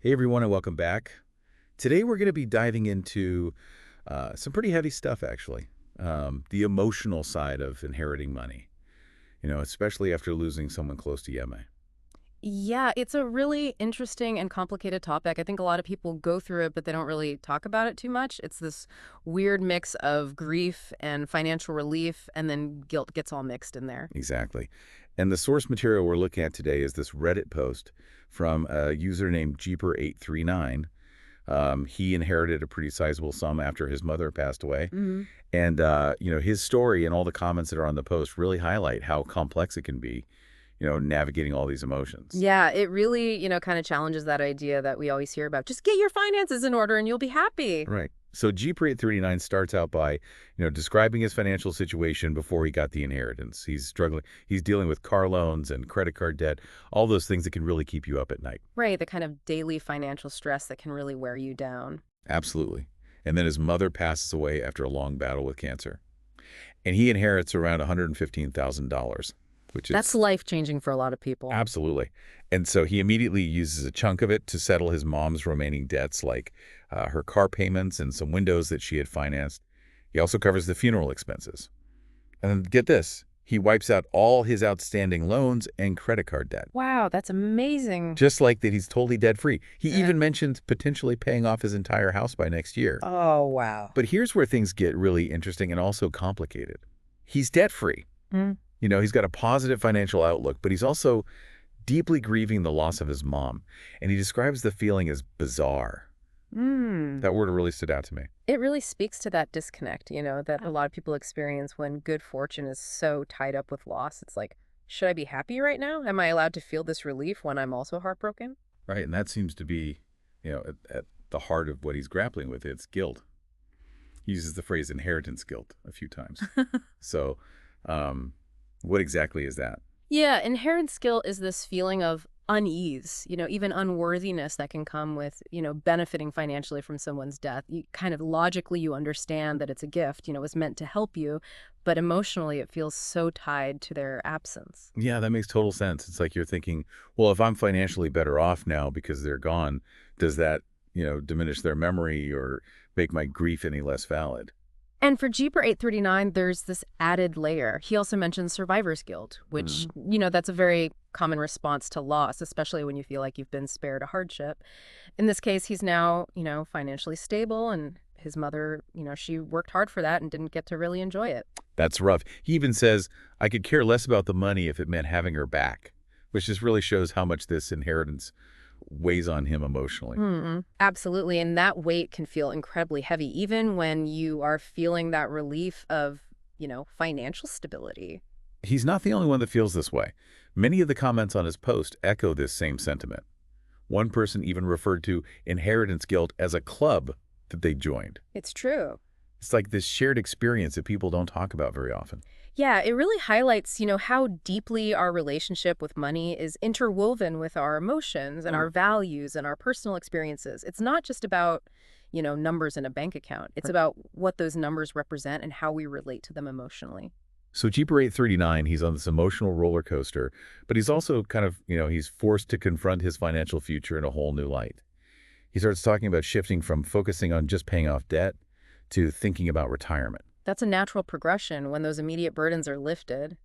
Hey everyone, and welcome back. Today we're going to be diving into some pretty heavy stuff, actually. The emotional side of inheriting money, especially after losing someone close to Yeme. Yeah, it's a really interesting and complicated topic. I think a lot of people go through it, but they don't really talk about it too much. It's this weird mix of grief and financial relief, and then guilt gets all mixed in there. Exactly. And the source material we're looking at today is this Reddit post from a user named Jeeper839. He inherited a pretty sizable sum after his mother passed away. Hmm. And, his story and all the comments that are on the post really highlight how complex it can be, navigating all these emotions. Yeah, it really, kind of challenges that idea that we always hear about. Just get your finances in order and you'll be happy. Right. So G3839 starts out by, describing his financial situation before he got the inheritance. He's struggling. He's dealing with car loans and credit card debt, all those things that can really keep you up at night. Right, the kind of daily financial stress that can really wear you down. Absolutely. And then his mother passes away after a long battle with cancer. And he inherits around $115,000, which That's is life-changing for a lot of people. absolutely. And so he immediately uses a chunk of it to settle his mom's remaining debts, like her car payments and some windows that she had financed. He also covers the funeral expenses. And then get this, he wipes out all his outstanding loans and credit card debt. Wow, that's amazing. Just like that he's totally debt-free. He Uh, even mentions potentially paying off his entire house by next year. Oh, wow. But here's where things get really interesting and also complicated. He's debt-free. He's got a positive financial outlook, but he's also deeply grieving the loss of his mom. And he describes the feeling as bizarre. Mm. That word really stood out to me. It really speaks to that disconnect, that a lot of people experience when good fortune is so tied up with loss. It's like, should I be happy right now? Am I allowed to feel this relief when I'm also heartbroken? Right? And that seems to be, at the heart of what he's grappling with. It's guilt. He uses the phrase inheritance guilt a few times. So, um, what exactly is that? Yeah, inherent skill is this feeling of unease, even unworthiness that can come with, benefiting financially from someone's death. You kind of logically you understand that it's a gift, it's meant to help you, but emotionally it feels so tied to their absence. Yeah, that makes total sense. It's like you're thinking, well, if I'm financially better off now because they're gone, does that, diminish their memory or make my grief any less valid? And for Jeeper 839, there's this added layer. He also mentions survivor's guilt, which, Mhm. that's a very common response to loss, especially when you feel like you've been spared a hardship. In this case, he's now, financially stable, and his mother, she worked hard for that and didn't get to really enjoy it. That's rough. He even says, I could care less about the money if it meant having her back, which just really shows how much this inheritance weighs on him emotionally. Absolutely. And that weight can feel incredibly heavy, even when you are feeling that relief of, financial stability. He's not the only one that feels this way. Many of the comments on his post echo this same sentiment. One person even referred to inheritance guilt as a club that they joined. It's true. It's like this shared experience that people don't talk about very often. Yeah, it really highlights, how deeply our relationship with money is interwoven with our emotions and Mm. our values and our personal experiences. It's not just about, numbers in a bank account. It's about what those numbers represent and how we relate to them emotionally. So Jeeper 839, he's on this emotional roller coaster, but he's also kind of, he's forced to confront his financial future in a whole new light. He starts talking about shifting from focusing on just paying off debt to thinking about retirement. That's a natural progression when those immediate burdens are lifted.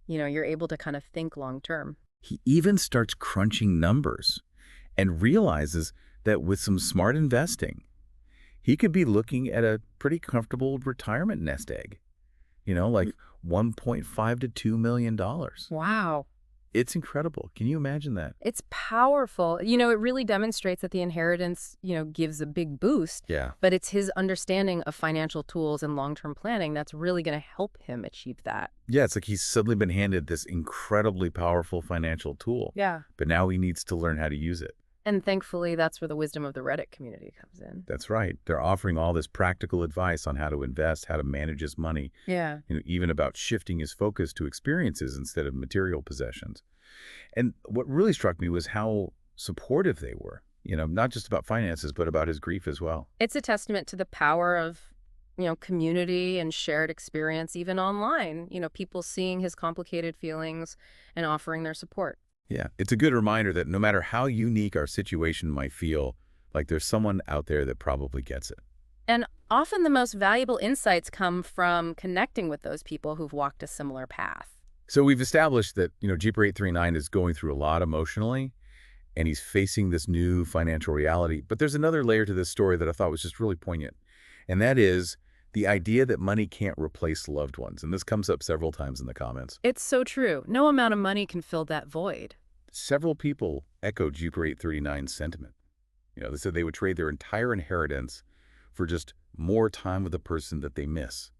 You're able to kind of think long term. He even starts crunching numbers and realizes that with some smart investing, he could be looking at a pretty comfortable retirement nest egg, like 1.5 to $2 million. Wow. It's incredible. Can you imagine that? It's powerful. It really demonstrates that the inheritance, gives a big boost, Yeah. but it's his understanding of financial tools and long-term planning that's really going to help him achieve that. Yeah, it's like he's suddenly been handed this incredibly powerful financial tool, Yeah. but now he needs to learn how to use it. And thankfully, that's where the wisdom of the Reddit community comes in. That's right. They're offering all this practical advice on how to invest, how to manage his money, Yeah. even about shifting his focus to experiences instead of material possessions. And what really struck me was how supportive they were, not just about finances, but about his grief as well. It's a testament to the power of, community and shared experience, even online, people seeing his complicated feelings and offering their support. Yeah, it's a good reminder that no matter how unique our situation might feel, like there's someone out there that probably gets it. And often the most valuable insights come from connecting with those people who've walked a similar path. So we've established that, Jeeper 839 is going through a lot emotionally, and he's facing this new financial reality. But there's another layer to this story that I thought was just really poignant, and that is the idea that money can't replace loved ones. And this comes up several times in the comments. It's so true. No amount of money can fill that void. Several people echoed Jeeper 839's sentiment. They said they would trade their entire inheritance for just more time with the person that they miss.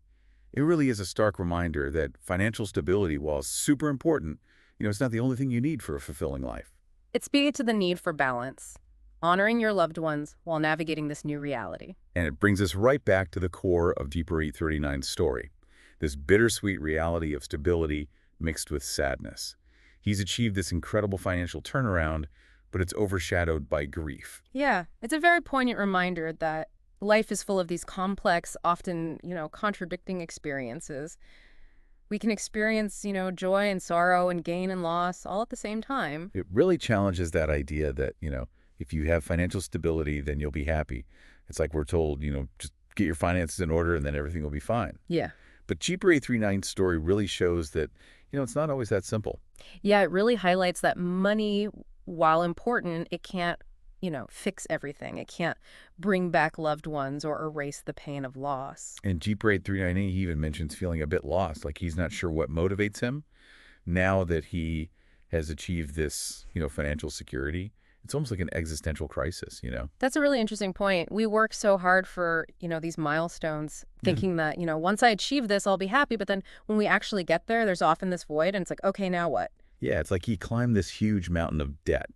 It really is a stark reminder that financial stability, while super important, it's not the only thing you need for a fulfilling life. It speaks to the need for balance, honoring your loved ones while navigating this new reality. And it brings us right back to the core of Jeeper 839's story, this bittersweet reality of stability mixed with sadness. He's achieved this incredible financial turnaround, but it's overshadowed by grief. Yeah, it's a very poignant reminder that life is full of these complex, often, contradicting experiences. We can experience, joy and sorrow and gain and loss all at the same time. It really challenges that idea that, if you have financial stability, then you'll be happy. It's like we're told, just get your finances in order and then everything will be fine. Yeah. But Jeeper 839's story really shows that, it's not always that simple. Yeah, it really highlights that money, while important, it can't, fix everything. It can't bring back loved ones or erase the pain of loss. And Jeeper 839, he even mentions feeling a bit lost, like he's not sure what motivates him now that he has achieved this, financial security. It's almost like an existential crisis. That's a really interesting point. We work so hard for, these milestones, thinking that, once I achieve this, I'll be happy. But then when we actually get there, there's often this void and it's like, okay, now what? Yeah, it's like he climbed this huge mountain of debt,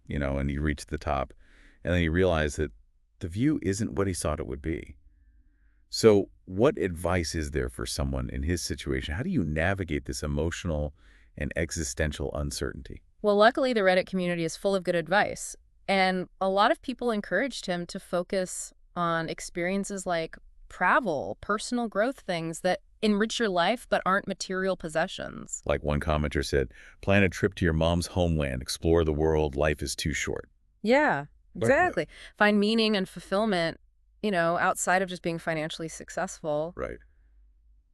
and he reached the top. And then he realized that the view isn't what he thought it would be. So what advice is there for someone in his situation? How do you navigate this emotional and existential uncertainty? Well, luckily, the Reddit community is full of good advice. And a lot of people encouraged him to focus on experiences like travel, personal growth, things that enrich your life but aren't material possessions. Like one commenter said, plan a trip to your mom's homeland, explore the world, life is too short. Yeah, exactly. Find meaning and fulfillment, outside of just being financially successful. Right.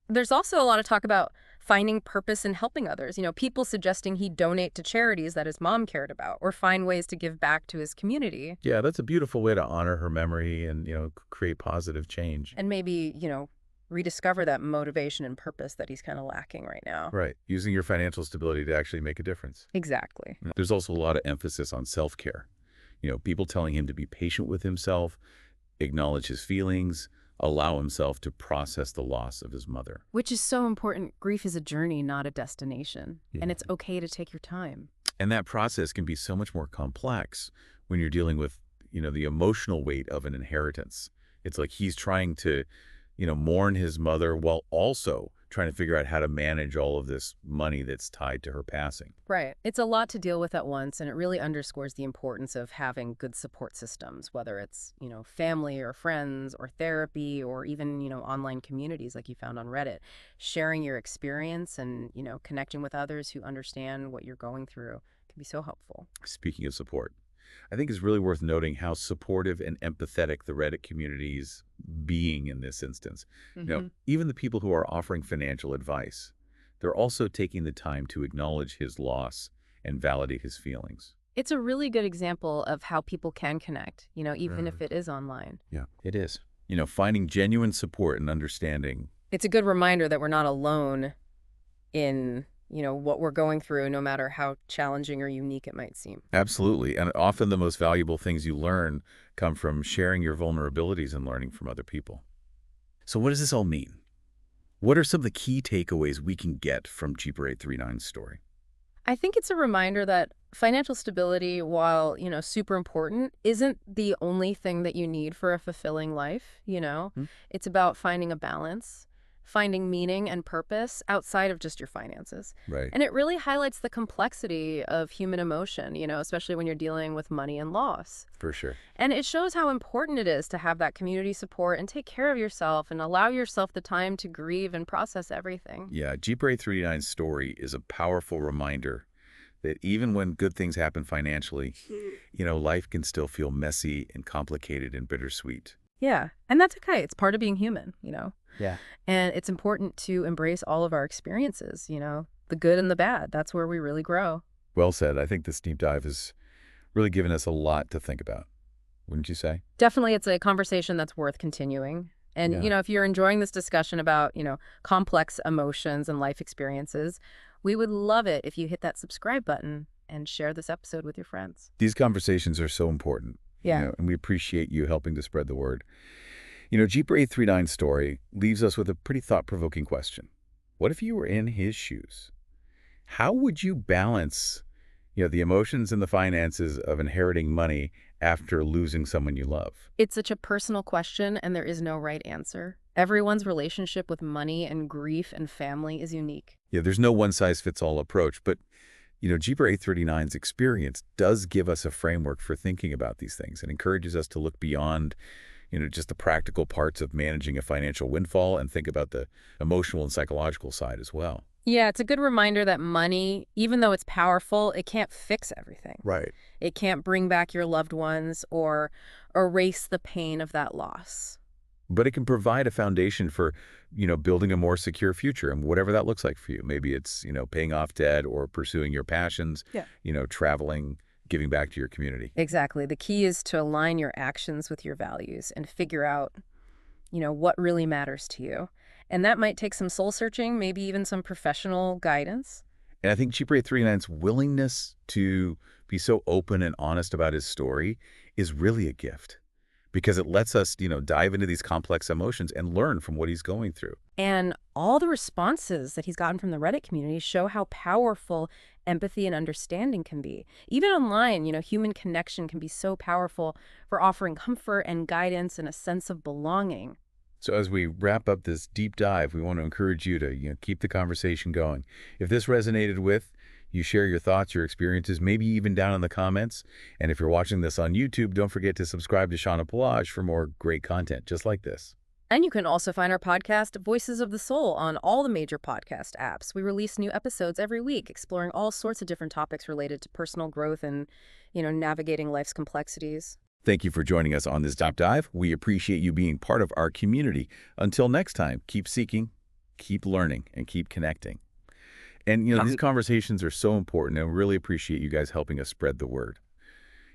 There's also a lot of talk about finding purpose in helping others. People suggesting he donate to charities that his mom cared about or find ways to give back to his community. Yeah, that's a beautiful way to honor her memory and, create positive change. And maybe, rediscover that motivation and purpose that he's kind of lacking right now. Right. Using your financial stability to actually make a difference. Exactly. There's also a lot of emphasis on self-care. People telling him to be patient with himself, acknowledge his feelings, allow himself to process the loss of his mother. Which is so important. Grief is a journey, not a destination. Yeah. And it's okay to take your time. And that process can be so much more complex when you're dealing with, the emotional weight of an inheritance. It's like he's trying to, mourn his mother while also trying to figure out how to manage all of this money that's tied to her passing. Right. It's a lot to deal with at once, and it really underscores the importance of having good support systems, whether it's, family or friends or therapy or even, online communities like you found on Reddit. Sharing your experience and, connecting with others who understand what you're going through can be so helpful. Speaking of support, I think it's really worth noting how supportive and empathetic the Reddit community's being in this instance. Even the people who are offering financial advice, they're also taking the time to acknowledge his loss and validate his feelings. It's a really good example of how people can connect, even if it is online. Yeah, it is. Finding genuine support and understanding. It's a good reminder that we're not alone in what we're going through, no matter how challenging or unique it might seem. Absolutely. And often the most valuable things you learn come from sharing your vulnerabilities and learning from other people. So what does this all mean? What are some of the key takeaways we can get from Jeeper 839's story? I think it's a reminder that financial stability, while, super important, isn't the only thing that you need for a fulfilling life, It's about finding a balance, finding meaning and purpose outside of just your finances. Right. And it really highlights the complexity of human emotion, especially when you're dealing with money and loss. For sure. And it shows how important it is to have that community support and take care of yourself and allow yourself the time to grieve and process everything. Yeah, Jeeper 839's story is a powerful reminder that even when good things happen financially, life can still feel messy and complicated and bittersweet. Yeah, and that's okay. It's part of being human. Yeah. And it's important to embrace all of our experiences, the good and the bad. That's where we really grow. Well said. I think this deep dive has really given us a lot to think about, wouldn't you say? Definitely, it's a conversation that's worth continuing. And, Yeah. if you're enjoying this discussion about, complex emotions and life experiences, we would love it if you hit that subscribe button and share this episode with your friends. These conversations are so important. Yeah. And we appreciate you helping to spread the word. Jeeper 839's story leaves us with a pretty thought-provoking question. What if you were in his shoes? How would you balance, the emotions and the finances of inheriting money after losing someone you love? It's such a personal question, and there is no right answer. Everyone's relationship with money and grief and family is unique. Yeah, there's no one-size-fits-all approach, but, Jeeper 839's experience does give us a framework for thinking about these things and encourages us to look beyond, just the practical parts of managing a financial windfall and think about the emotional and psychological side as well. Yeah, it's a good reminder that money, even though it's powerful, it can't fix everything. Right. It can't bring back your loved ones or erase the pain of that loss. But it can provide a foundation for, building a more secure future and whatever that looks like for you. Maybe it's, paying off debt or pursuing your passions, Yeah. Traveling, giving back to your community. Exactly. The key is to align your actions with your values and figure out, what really matters to you. And that might take some soul searching, maybe even some professional guidance. And I think Jeeper 839's willingness to be so open and honest about his story is really a gift because it lets us, dive into these complex emotions and learn from what he's going through. And all the responses that he's gotten from the Reddit community show how powerful empathy and understanding can be. Even online, human connection can be so powerful for offering comfort and guidance and a sense of belonging. So as we wrap up this deep dive, we want to encourage you to, keep the conversation going. If this resonated with you, share your thoughts, your experiences, maybe even down in the comments. And if you're watching this on YouTube, don't forget to subscribe to Shauna Pelage for more great content just like this. And you can also find our podcast, Voices of the Soul, on all the major podcast apps. We release new episodes every week, exploring all sorts of different topics related to personal growth and, navigating life's complexities. Thank you for joining us on this deep dive. We appreciate you being part of our community. Until next time, keep seeking, keep learning, and keep connecting. And, these conversations are so important, and we really appreciate you guys helping us spread the word.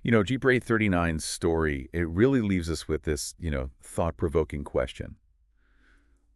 Jeeper 839's story, it really leaves us with this, thought-provoking question.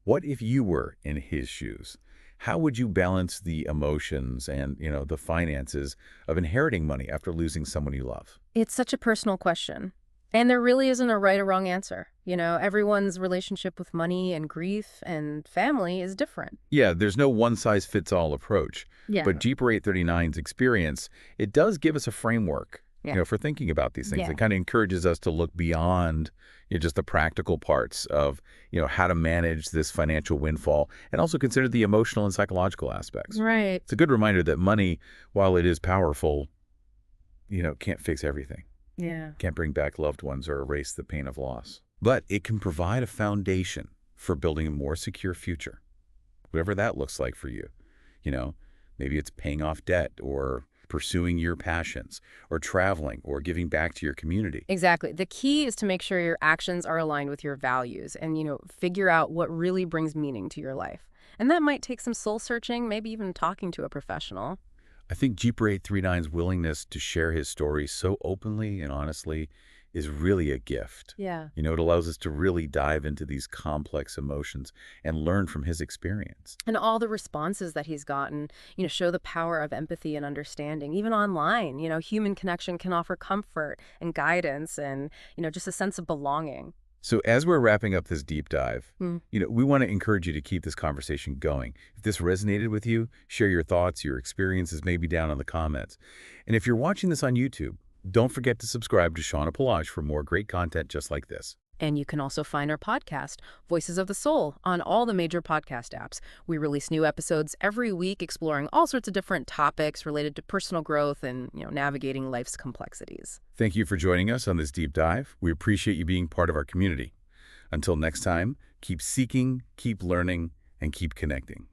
What if you were in his shoes? How would you balance the emotions and, the finances of inheriting money after losing someone you love? It's such a personal question. And there really isn't a right or wrong answer. Everyone's relationship with money and grief and family is different. Yeah, there's no one-size-fits-all approach. Yeah. But Jeeper 839's experience, it does give us a framework, Yeah. for thinking about these things. Yeah. It kind of encourages us to look beyond just the practical parts of, how to manage this financial windfall and also consider the emotional and psychological aspects. Right. It's a good reminder that money, while it is powerful, can't fix everything. Yeah. Can't bring back loved ones or erase the pain of loss. But it can provide a foundation for building a more secure future, whatever that looks like for you. Maybe it's paying off debt or pursuing your passions or traveling or giving back to your community. Exactly. The key is to make sure your actions are aligned with your values and, figure out what really brings meaning to your life. And that might take some soul searching, maybe even talking to a professional. I think Jeeper 839's willingness to share his story so openly and honestly is really a gift. Yeah. It allows us to really dive into these complex emotions and learn from his experience. And all the responses that he's gotten, show the power of empathy and understanding. Even online, human connection can offer comfort and guidance and, just a sense of belonging. So as we're wrapping up this deep dive, Mm. we want to encourage you to keep this conversation going. If this resonated with you, share your thoughts, your experiences, maybe down in the comments. And if you're watching this on YouTube, don't forget to subscribe to Shauna Pelage for more great content just like this. And you can also find our podcast, Voices of the Soul, on all the major podcast apps. We release new episodes every week exploring all sorts of different topics related to personal growth and, navigating life's complexities. Thank you for joining us on this deep dive. We appreciate you being part of our community. Until next time, keep seeking, keep learning, and keep connecting.